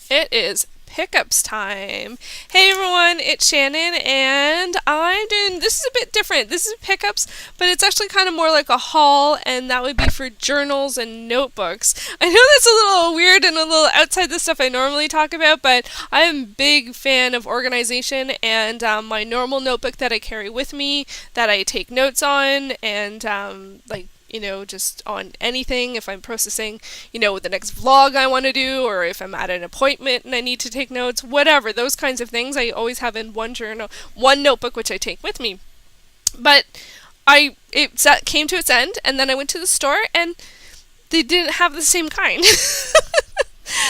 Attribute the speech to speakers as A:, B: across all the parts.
A: It is pickups time. Hey everyone, it's Shannon, and I'm doing this is a bit different. This is pickups, but it's actually kind of more like a haul, and that would be for journals and notebooks. I know that's a little weird and a little outside the stuff I normally talk about, but I'm a big fan of organization, and my normal notebook that I carry with me, that I take notes on, and just on anything if I'm processing, the next vlog I want to do, or if I'm at an appointment and I need to take notes, whatever, those kinds of things I always have in one journal, one notebook, which I take with me. But it came to its end, and then I went to the store and they didn't have the same kind.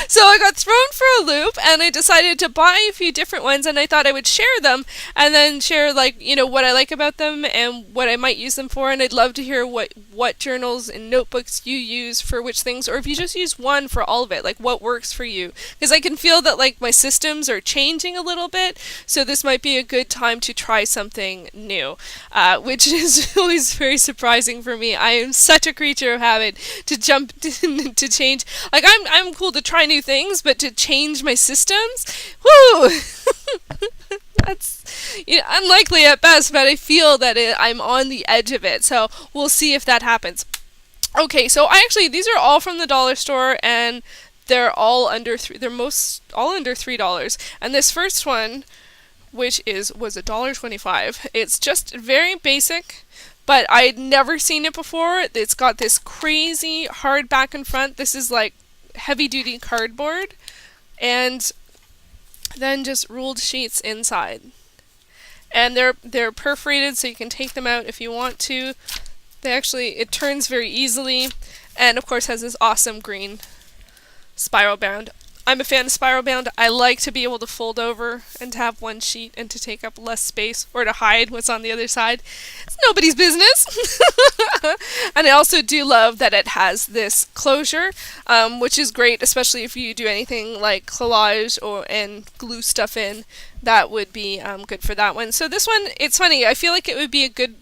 A: So I got thrown for a loop and I decided to buy a few different ones, and I thought I would share them and then share what I like about them and what I might use them for. And I'd love to hear what journals and notebooks you use for which things, or if you just use one for all of it, like what works for you. Because I can feel that my systems are changing a little bit, so this might be a good time to try something new, which is always very surprising for me. I am such a creature of habit to jump to change. I'm cool to try new things, but to change my systems, whoo, that's unlikely at best. But I feel that I'm on the edge of it, so we'll see if that happens. Okay, so these are all from the dollar store, and they're all under all under $3. And this first one, which was $1.25. It's just very basic, but I'd never seen it before. It's got this crazy hard back and front. This is like heavy duty cardboard, and then just ruled sheets inside. And they're perforated, so you can take them out if you want to. It turns very easily, and of course has this awesome green spiral bound. I'm a fan of spiral bound. I like to be able to fold over and to have one sheet and to take up less space, or to hide what's on the other side. It's nobody's business. And I also do love that it has this closure, which is great, especially if you do anything like collage and glue stuff in. That would be good for that one. So this one, it's funny. I feel like it would be a good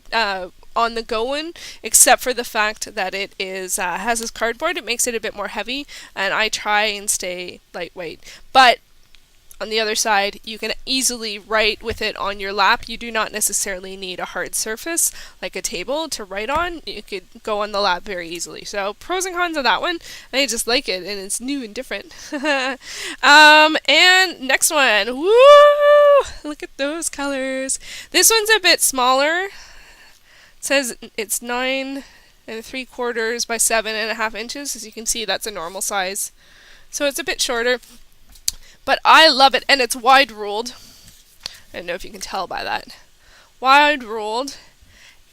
A: on the go one, except for the fact that it is has this cardboard. It makes it a bit more heavy, and I try and stay lightweight. But on the other side, you can easily write with it on your lap. You do not necessarily need a hard surface like a table to write on. You could go on the lap very easily. So pros and cons of that one. I just like it, and it's new and different. And next one, woo! Look at those colors. This one's a bit smaller. It says it's 9 3/4 by 7.5 inches. As you can see, that's a normal size. So it's a bit shorter, but I love it, and it's wide ruled. I don't know if you can tell by that. Wide ruled,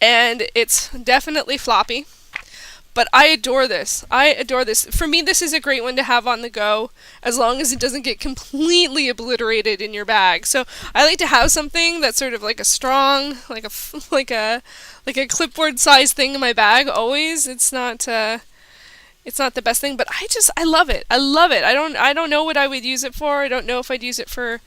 A: and it's definitely floppy. But I adore this. I adore this. For me, this is a great one to have on the go, as long as it doesn't get completely obliterated in your bag. So I like to have something that's sort of like a strong, like a clipboard size thing in my bag. Always, it's not the best thing, but I love it. I love it. I don't know what I would use it for. I don't know if I'd use it for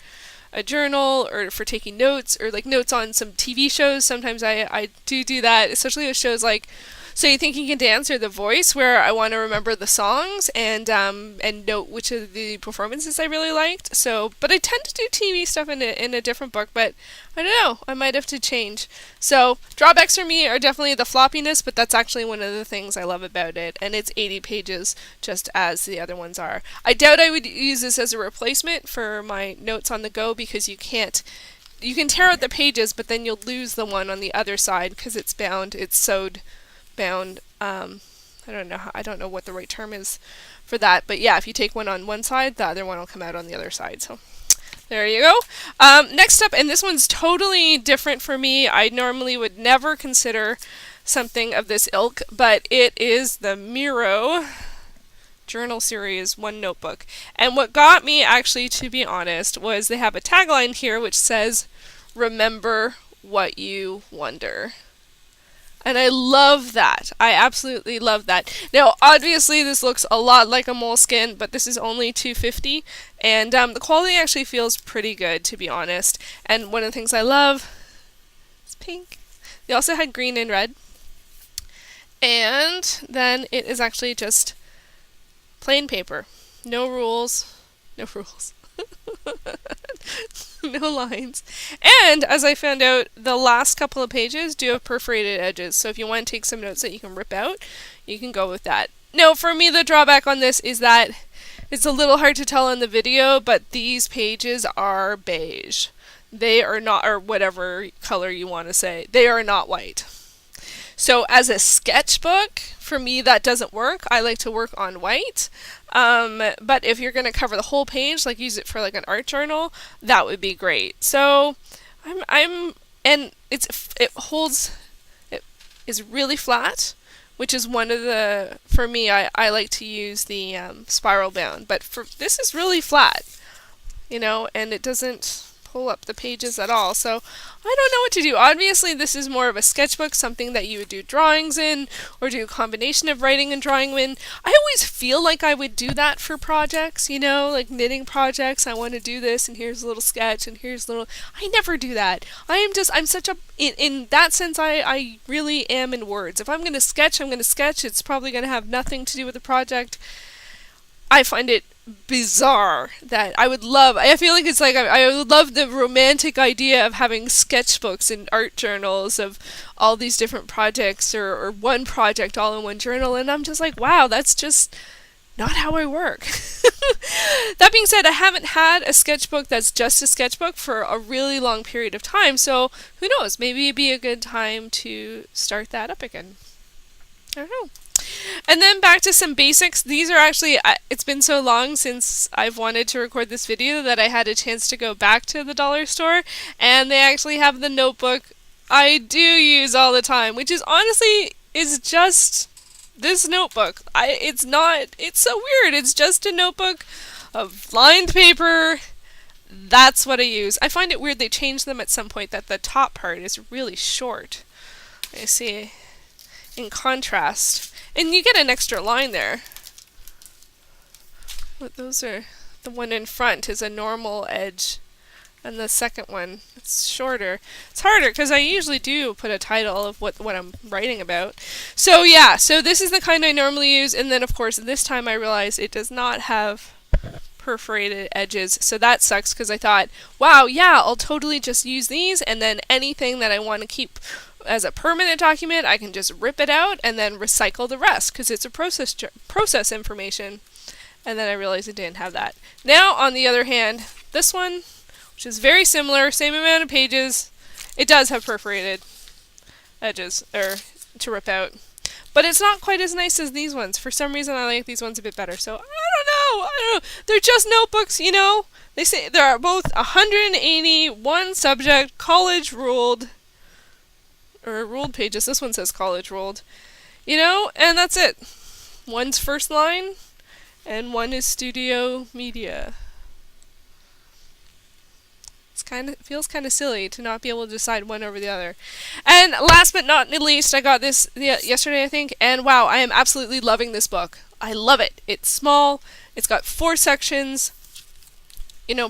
A: a journal or for taking notes, or like notes on some TV shows. Sometimes I do that, especially with shows like So You Think You Can Dance or The Voice, where I want to remember the songs and note which of the performances I really liked. So, but I tend to do TV stuff in a different book, but I don't know, I might have to change. So drawbacks for me are definitely the floppiness, but that's actually one of the things I love about it, and it's 80 pages just as the other ones are. I doubt I would use this as a replacement for my notes on the go, because you can tear out the pages, but then you'll lose the one on the other side because it's sewed bound. I don't know what the right term is for that, but yeah, if you take one on one side, the other one will come out on the other side. So there you go. Next up, and this one's totally different for me. I normally would never consider something of this ilk, but it is the Miro Journal Series 1 notebook. And what got me, actually, to be honest, was they have a tagline here which says, "Remember what you wonder." And I love that. I absolutely love that. Now, obviously, this looks a lot like a moleskin, but this is only $2.50, and the quality actually feels pretty good, to be honest. And one of the things I love is pink. They also had green and red. And then it is actually just plain paper. No rules, No rules. No lines. And as I found out, the last couple of pages do have perforated edges. So if you want to take some notes that you can rip out, you can go with that. Now, for me, the drawback on this is that it's a little hard to tell in the video, but these pages are beige. They are not, or whatever color you want to say, they are not white. So as a sketchbook, for me, that doesn't work. I like to work on white. But if you're going to cover the whole page, like use it for like an art journal, that would be great. So and it is really flat, which is one of the, for me, I like to use the spiral bound. But this is really flat, and it doesn't pull up the pages at all. So I don't know what to do. Obviously, this is more of a sketchbook, something that you would do drawings in, or do a combination of writing and drawing in. I always feel like I would do that for projects, like knitting projects. I want to do this, and here's a little sketch, and here's a little. I never do that. I'm such a, in that sense, I really am in words. If I'm going to sketch, I'm going to sketch. It's probably going to have nothing to do with the project. I find it bizarre that I feel like it's like I would love the romantic idea of having sketchbooks and art journals of all these different projects or one project all in one journal, and I'm just like, wow, that's just not how I work. That being said, I haven't had a sketchbook that's just a sketchbook for a really long period of time, so who knows, maybe it'd be a good time to start that up again. I don't know. And then back to some basics. These are actually, it's been so long since I've wanted to record this video that I had a chance to go back to the dollar store, and they actually have the notebook I do use all the time, which is honestly is just this notebook. It's so weird. It's just a notebook of lined paper. That's what I use. I find it weird they changed them at some point, that the top part is really short. I see. In contrast. And you get an extra line there. But those are, the one in front is a normal edge, and the second one, it's shorter. It's harder because I usually do put a title of what I'm writing about. So yeah, so this is the kind I normally use, and then of course this time I realized it does not have perforated edges, so that sucks because I thought, wow, yeah, I'll totally just use these, and then anything that I want to keep as a permanent document, I can just rip it out and then recycle the rest because it's a process information. And then I realized it didn't have that. Now, on the other hand, this one, which is very similar, same amount of pages, it does have perforated edges to rip out. But it's not quite as nice as these ones. For some reason, I like these ones a bit better. So, I don't know. They're just notebooks, They say there are both 180, one subject, college ruled, or ruled pages. This one says college ruled. And that's it. One's first line, and one is studio media. It feels kind of silly to not be able to decide one over the other. And last but not least, I got this yesterday, I think, and wow, I am absolutely loving this book. I love it. It's small. It's got 4 sections.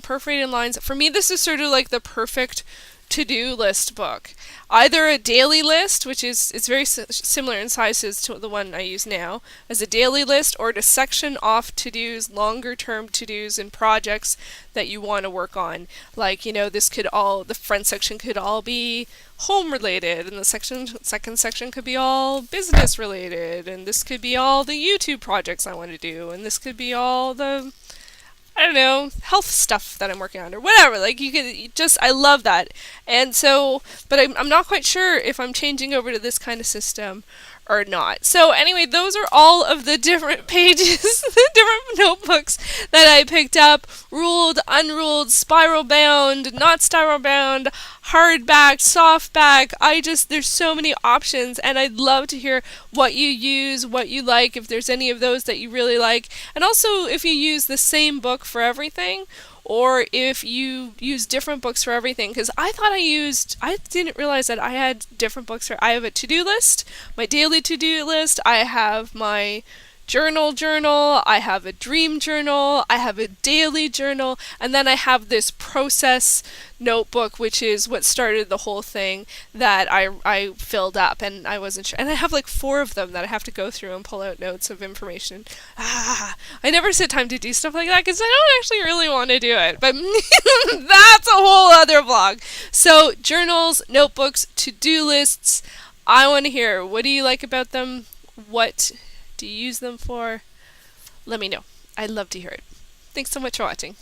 A: Perforated lines. For me, this is sort of like the perfect to-do list book. Either a daily list, which it's very similar in sizes to the one I use now, as a daily list, or to section off to-dos, longer term to-dos and projects that you want to work on. Like, the front section could all be home related, and the second section could be all business related, and this could be all the YouTube projects I want to do, and this could be all the health stuff that I'm working on, or whatever. Like, I love that. And so, but I'm not quite sure if I'm changing over to this kind of system or not. So anyway, those are all of the different pages, the different notebooks that I picked up. Ruled, unruled, spiral bound, not spiral bound, hardback, softback. There's so many options, and I'd love to hear what you use, what you like, if there's any of those that you really like, and also if you use the same book for everything, or if you use different books for everything, because I didn't realize that I had different books I have a to-do list, my daily to-do list, I have my journal, I have a dream journal, I have a daily journal, and then I have this process notebook, which is what started the whole thing that I filled up, and I wasn't sure. And I have like 4 of them that I have to go through and pull out notes of information. I never sit time to do stuff like that because I don't actually really want to do it, but that's a whole other vlog. So journals, notebooks, to-do lists, I want to hear, what do you like about them? What do you use them for? Let me know. I'd love to hear it. Thanks so much for watching.